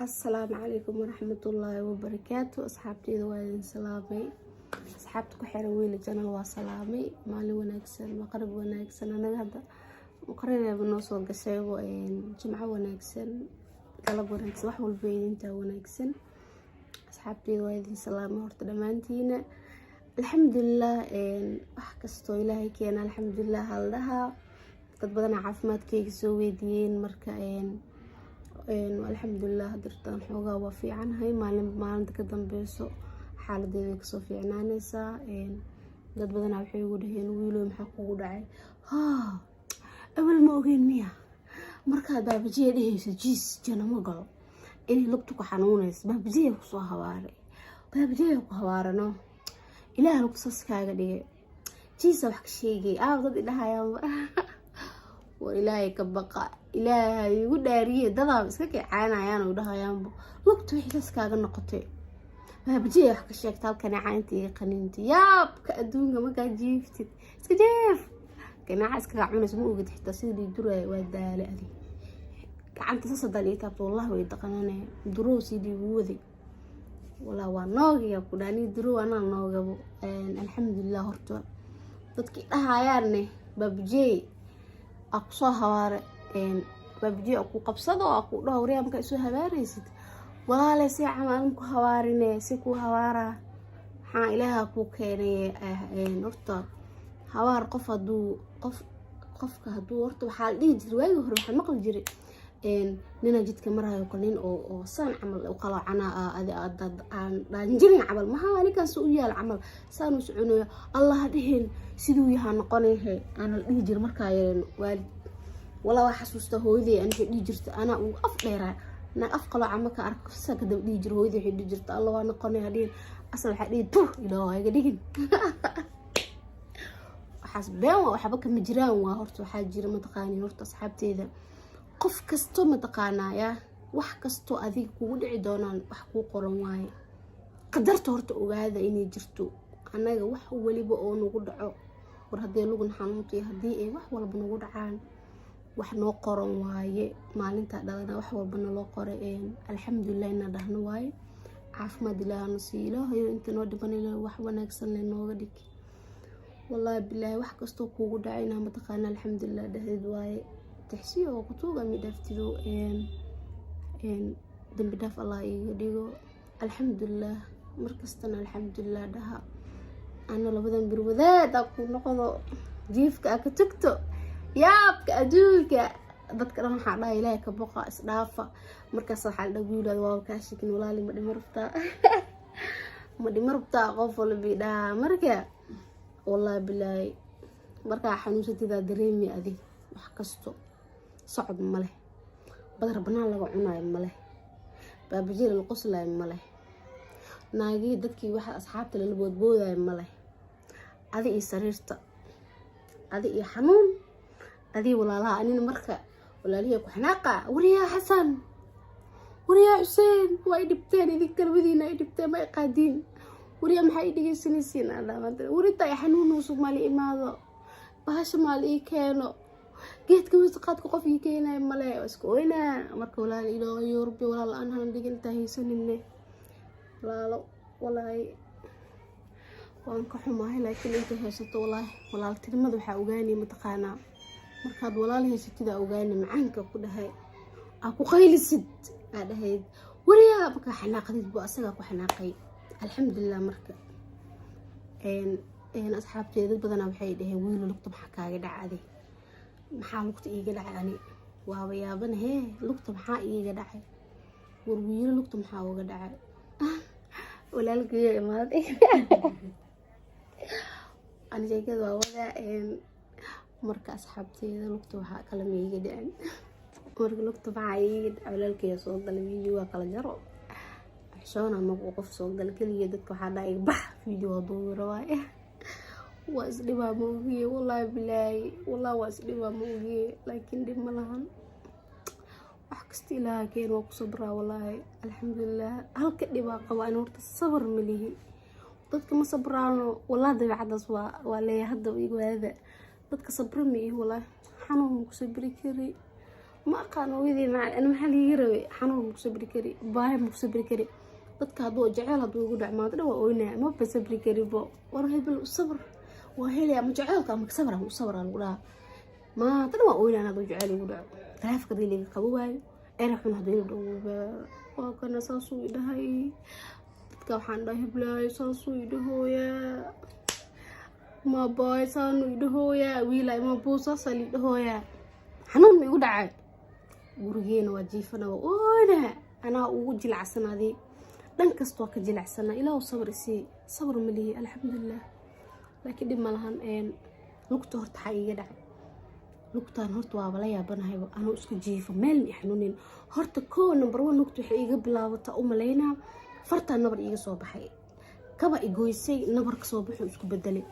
السلام عليكم ورحمة الله وبركاته. أصحابتي وين سلامي أصحابتك حلوين الجنة وسلامي مالي وناكسن مقرب وناكسن أنا هذا مقرنا بنوصل قشيب جمعة وناكسن قلب وناكسن وحول بين أنت وناكسن أصحابتي وين سلامي هرت دمانتينا الحمد لله أحكستو إلهي كينا الحمد لله هلها قد بدنا عافمات كيك سويدين مركا والحمد لله درتان حوغا وفي عنها maalinta ka dambayso xaaladeeda kasoo fiicnaanaysa dad badan waxay ugu dhaheen wiilo maxaa kugu dhacay awal ma ogeen miya marka baabajiye dhehayso jiis jana ma galo inay lugtu ku xanuunayso baabajiye ku soo hawaaray baabajiye ku hawaarano ilaahay lugtu saskaaga dhigay jiis wax ka sheegay dad idhahayaan وإلهي كبقى إلهي وداريه دضا بس كي عانيان ودهيان لقطو وحي كاسكاغا نقطي بجي wax ka sheegtaa kanacaantii qaniintii yaab ka adduunka ma ka jiiftid iska jeef kanaca iska cunayso ma ogid xitaa sidii duray waa daaladi gacanta sasadalii taabto wallahi way dhaqananay duro sidii wadi wala waa noogiya ku dhaani duro ana noogabo alxamdulillah horto dadkii dhahayaanne babjee aku soo hawaare babjee aku qabsado aku dhawriya marka soo hawaaraysid walaal si camal ku hawaarine si ku hawaara ha ilaaha ku keenay horta hawaar qofka haduu horta waxa dhigi jiray waagi hore waxa maqal jiray nina jidka marayo qalin oo saan camal oo qalacana aan dhaanjirin camal ma haa ninkaas u yaal camal saan u soconayo allah dhihin sidoo yahay noqonahay aan dhigi jiray marka yareen waalid wala waxa xasuusta hooyadii aan dhigi jirtay ana uu af dheeraa na af qalaca marka arkaysa ka dib dhigi jiray hooyadii dhigi jirtay allah waa noqonay hadii asal waxa dhigi tu ilaahay ga dhigin xasbeen waxba ka majiraan waa horta waxa jira mataqaani horta asxaabteeda qof kasto ma taqaanaya wax kasto adiga kugu dhici doonaan wax ku qoran waaye qadarta horta ogaada inay jirto anaga wax waliba oo nagu dhaco war hadii lagu xanuuntay hadii ay wax walba nagu dhacaan wax noo qoran waaye maalinta dhalana wax walba noo qoray alxamdulillah ina dhahno waaye caafimaad ilaahay nasiilo hayo inta noo dhibanayna wax wanaagsan leh nooga dhig wallahi billahi wax kasto kugu dhacayna ma taqaana alxamdulillah dhaheed waaye تحسيه وقطوغا مدافتدو دنب داف الله يديغو الحمد لله مركزتنا الحمد لله دها أنا لبدن برودات أكو نقضو جيفك أكو تكتو يابك أدوك بذكر أنا حالا إلهي كبقى إسلافة مركز صحال دقيولة واو كاشكين ولالي مدي مربطا غفل بيدا مركا والله بالله مركا حنوستي ذا دريمي أذي وحكستو صعب مله بدر بنان laga cunaay male baabajeel la qoslay male naagi dadkii waxa asxaabta la boodbooday male adi iyo sariirta adi iyo xanuun adi walaalaha anina marka walaalihi ku xanaaqa wariya xasan wariya xuseen way dhibteen idin kalbadiina ay dhibteen ma qaadin wariya maxay dhigaysanaysiin alaabada warita ay xanuun oo Soomaali imaado bahasha maali keeno geedka wasaqadka qofkii keenay male isku weyna marka walaal ilaahay Yurbi walaal aan han dhigin tahaysanine walaal waan ka xumahay laakiin inta haysato walaal tirmada waxa ogaanay mataqaana markaad walaal haysatida ogaanay macaanka ku dhahay ku qaylisid dhahayd wariya marka xanaaqdid buu asaga ku xanaaqay alxamdulillah marka asxaabteeda badan waxay dhaheen wiil lugta maxaa kaaga dhacday maxaa lugta iiga dhacay waaba yaaban lugta maxaa iiga dhacay warwiilo lugta maxaa uga dhacay walaalkii imaaday aan jeegada waa wada marka asxaabteeda lugta waxa kala meeyga dhacay marka lugta maxaa iiga dhacay walaalkii soo galay video waa kala jaro xishoona ma qof soo gal kaliya dadka waxa dhacay bax video duubay waaye واسدبا موجي والله بلاي والله واسدبا موجي لكن دي ملهن وحكستي لها كين وكو صبرا والله الحمد لله هل كدبا قبا انا ورت الصبر مليه dadka ma sabraano والله dabeecadaas waa leeyahay hadda igu hada dadka sabr ma والله xanuun ku sabri kari ما أقان ويدي مع أنا محل يروي حنون مكسبري كري باهي مكسبري كري dadka haduu jecel haduu ugu dhac maadna waa oynaa ma basabri karibo war hebel sabr waa helay ama jecelka ama sabr ama sabr aan gulaa ma tan waa oynaa haduu jecel ugu dhac taraafka diiliga qabo waayo era xun hadii dhawba waa kana saasu idahay dadka waxaan dhahay heblaay saasu idahooya ma boy saanu idahooya wiilay ma buusa sali idahooya xanuun ma igu dhacay gurigeena waa jiifana waa oynaa ana ugu jilacsanaaday dhan kastoo ka jilacsana ilaahu sabr malihi alxamdulillah laakiin dib malahan lugta horta xaa iga dhacay lugtaan horta waaba la yaabanahay anuu isku jiifo meel ma xanuunin horta koo number 1 lugta waxay iga bilaabata u maleynaa farta nabar iga soo baxay kaba igoysay nabar ka soo baxo isku bedelay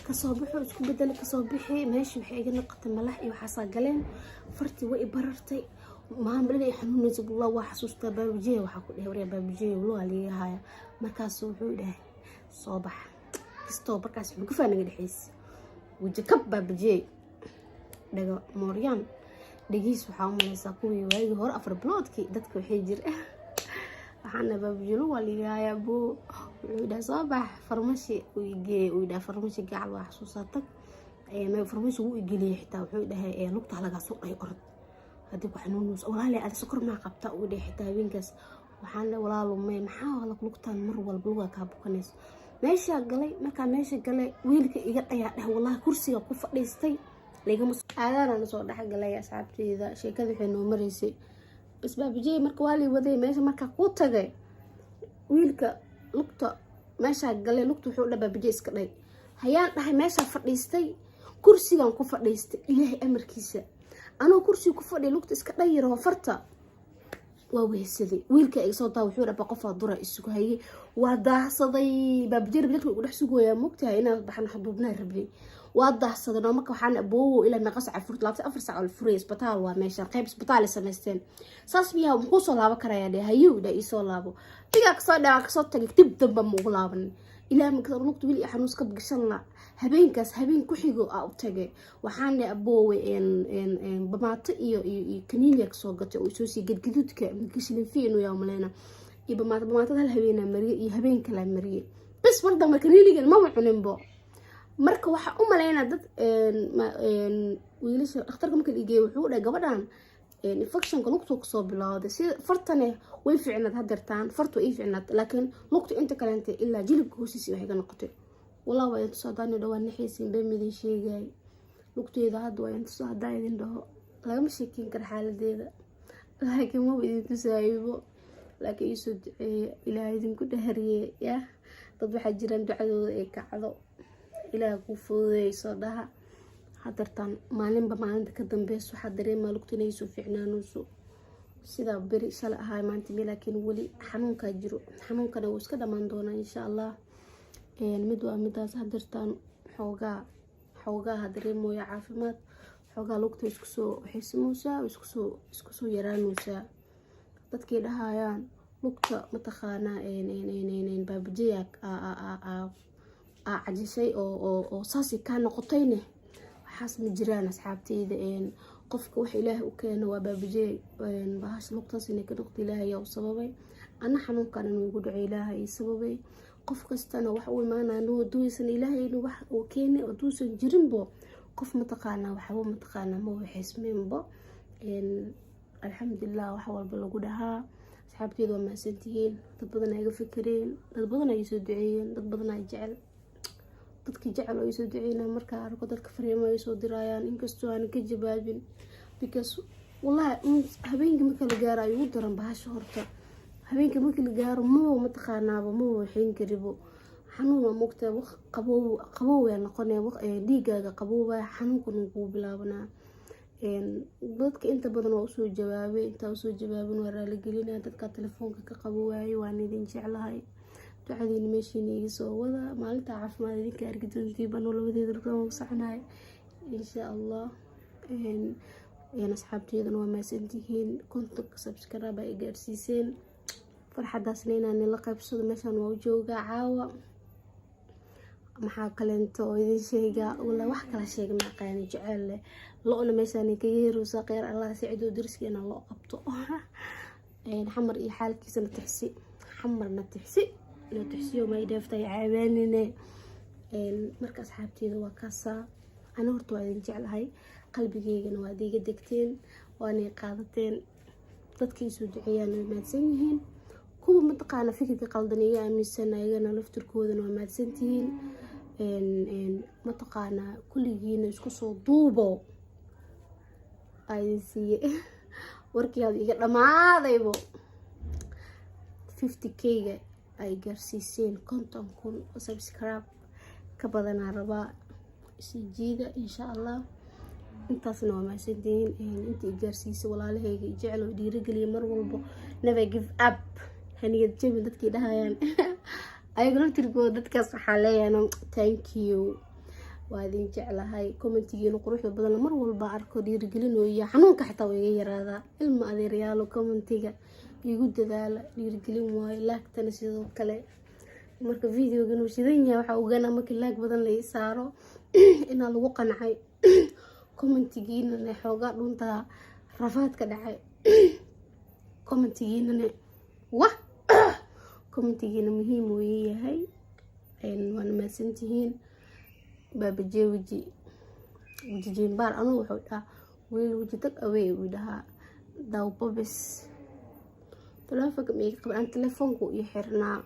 kasoo bixi meeshii waxay iga noqotay malax iyo waxa galeen farti way barartay maamulada ay xanuunayso bilaa waa xasuusta baabijee waxa ku dheeray baabijee loo aliyahay markaas wuxuu dhahay soo bax kisto markaas wuxuu ku faanay dhaxays wajh kab baabijee dhaga Mooryan dhagiis waxa u malaysaa kuwii waagi hore afar bloodkii dadka waxay jir waxaana baabijee loo aliyahay buu wuxuu dhahay soo bax farmashi uu igee uu dhahay farmashi gacal waa xasuusatag ma farmashi uu igeliyay xitaa wuxuu dhahay lugta laga soo dhay orod hadii ku xanuunus walaal aad sokor ma qabta oo dheexta habeenkaas waxaan la walaalo maxaa wala lugtaan mar walba luga ka bukanayso meesha galay wiilka iga dhayaa dhah wallahi kursiga ku fadhiistay leegama aadana soo dhaxgalay asxaabteyda sheekada waxay noo mareysay isbaabijay marka wali waday meesha marka ku tagay wiilka lugta meesha galay lugta wuxuu dhabaabijay iska dhay hayaan dhahay meesha fadhiistay kursigan ku fadhiistay ilaahay amarkiisa anoo kursi ku fadhiyo lugta iska dhayro farta waa weesaday wiilka ay soo taa wuxuu rabaa qof dura isugu hayay waa daahsaday baabjir dadku ugu dhex sugooyaa mugtahay inaan baxan xaduubnaa rabay waa daahsaday oo marka waxaan aboowo ila naqas afurta 4 saac oo furay isbitaal waa meesha qayb isbitaal sameysteen saas biyaa wuxuu soo laabo karaya hayuu dha isoo laabo diga ka soo tagay dib damba ma ugu laaban ilaa ma lugta wiil xanuus ka gashan la habeenkaas habeen ku xigo u tagay waxaan la aboowe bamaato iyo kaniiniga ka soo gatay oo soo sii gadgadudka midkiisna fiino yaa maleena iyo bamaato hal habeena mariye iyo habeen kala mariye bas wada ma kaniiniga ma cuninbo marka waxa u maleena dad wiilasha dhakhtarka markii igeey wuxuu dhahay gabadhan infection ka lugta ku soo bilowday si fartane way fiicnad hadartaan fartu ay fiicnad laakiin lugta inta kale inta ilaa jilibka hoostiisa waxay ka noqotay والله وين تصدقني لو أنا حيسين بمدي شيء جاي لقطة إذا هاد وين تصدقني ده لا مش يمكن كرحالة ده لكن مو بدي تسايبه لكن يسود إلى هيدين كده هريه يا طب حجران دعوة كعضو إلى كوفو يصدها حضرتان مالين بمالين تقدم بس وحضرين ما لقطة نيسو في عنانوسو سيدا بري شلأ هاي ما أنت لكن ولي حنون كجرو حنون كنا وسكدا من دونا إن شاء الله mid waa midaas hadirtaan xoogaa dareemooya caafimaad xoogaa lugta isku soo xiismoosaa isku soo yaraanoosaa dadkii dhahayaan lugta mataqaanaa baabijaya cajisay oo saasi ka noqotayne waxaas ma jiraan asxaabteyda qofka wax ilaahay u keeno waa baabijay bahash lugtaas inay ka noqdo ilaahay oo sababay ana xanuunkan inuu igu dhaco ilaahay sababay qof kastana wax uu imaanayo duusan ilaahay inuu wax uu keenay oo duusan jirinbo qof mataqaana waxa uu mataqaana ma waxismeenbo alxamdulillah wax walba lagu dhahaa asxaabteedu waa maasantihiin dad badan ay fikireen dad badan ay soo duceeyeen dad badan ay jecel dadkii jecel oo soo duceeyna marka arko dadka fariimo ay soo dirayaan inkastoo aan ka jawaabin because wallahi habeenkii marka la gaarayo ugu daran bahasha horta habeenkii markii la gaaro ma taqaanaaba ma waxin karibo xanuun waa mugtaa wax qabow ay noqonay dhiigaaga qabowba xanuunkan uu bilaabanaa dadka inta badan waa soo jawaabay inta soo jawaabin waa raali gelinaa dadka telefoonka ka qaboway waan idin jeclahay ducadiina meeshiina iga soo wada maalinta caafimaad idinka argidintii baan labadeeda ku soconaay insha Allah asxaabteedana waa maasantihiin kontonka subscribe ay gaarsiiseen farxadaasna inaan la qaybsado meeshan waa joogaa caawa maxaa kaleento oo idin sheega wala wax kala sheega ma aqaan jecel leh loona meeshaan ka yeerusa qeyr Allah sicido dariskiina loo qabto xamar iyo xaalkiisa tixsi xamarna tixsi loo tixsiyo ma idaaftay caawanine marka asxaabteedu waa kaasa ana horta waa idin jeclahay qalbigeygana waa diga degteen waana qaadateen dadkii soo duceeyaan way maadsan yihiin kuwa mataqaana fikirka qaldan iyo aaminsan ayagana laftirkoodana waa maadsantihiin mataqaana kulligiina isku soo duubo ay siiye warkii aad iga dhamaadaybo 50k ay gaarsiiseen 50,000 subscribe ka badanaa rabaa si jiida insha Allah intaasna waa maadsantihiin intii gaarsiisay walaalahayga jecel oo dhiirigeliya mar walba never give up haniyad jabin dadkii dhahayaan ayagana tirkooda dadkaas waxaa leeyahay thank you waa idin jeclahay commentigiina quruxda badan mar walba arko dhiirigelinayo xanuunka xitaa way iga yaraadaa ilma adeeryaalo commentiga igu dadaala dhiirigelin waayo laagtana sidoo kale marka videogan uu shidan yahay waxa ogaana markii laag badan la saaro inaa lagu qancay commentigiina xoogaa dhunta rafaadka dhacay commentigiina wah commentigiina muhiim uu yahay waana maasantihiin baba jeewji jimbaar anu wuxuu dhahaa wiil wuji tag away uu dhahaa dawbabis telefoonka ma iga qabaan telefoonku iyo xirnaa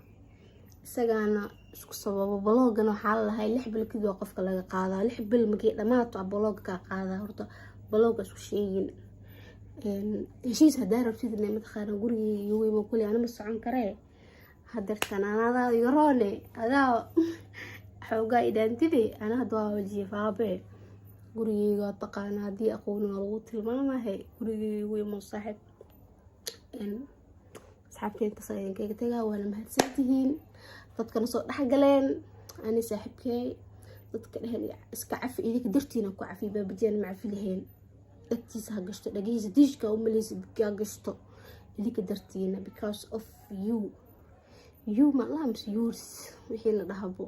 isagaana isku sababo blogana waxaa lahay 6 bil kadib qofka laga qaadaa 6 bil markii dhamaato blog ka qaadaa horta blog isku sheegin heshiis hadaa rabtid inay mataqaana gurigii iyo weeyma kulli ana ma socon karee hadartan anada yoroone adaa xoogaa idantidii ana hadda waa wajifaabe gurigeyga taqaana hadii aqoon lagu tilmaamahay gurigeyga weeyma saaxib asxaabteenta sayeenkayga tagaa waana mahadsantihiin dadkana soo dhaxgaleen ani saaxiibkay dadka dhahan iska cafi idinka dartiina ku cafi baabajeen ma cafi lahayn dadkiisa ha gashto dhagiisa diishka u maleysa ka gashto idinka dartiina because of you ma lams yours wixii la dhahabo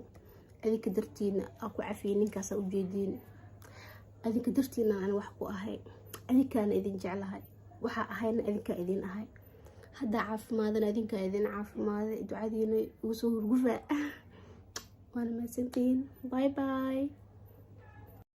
idinka dartiina aku cafi ninkaas u jeedin idinka dartiina aan wax ku ahay idinkaana idin jeclahay waxa ahayna idinka idin ahay hada caafimaadana idinka idin caafimaad ducadiina ugu soo hurgufa waana maasantiin bye bye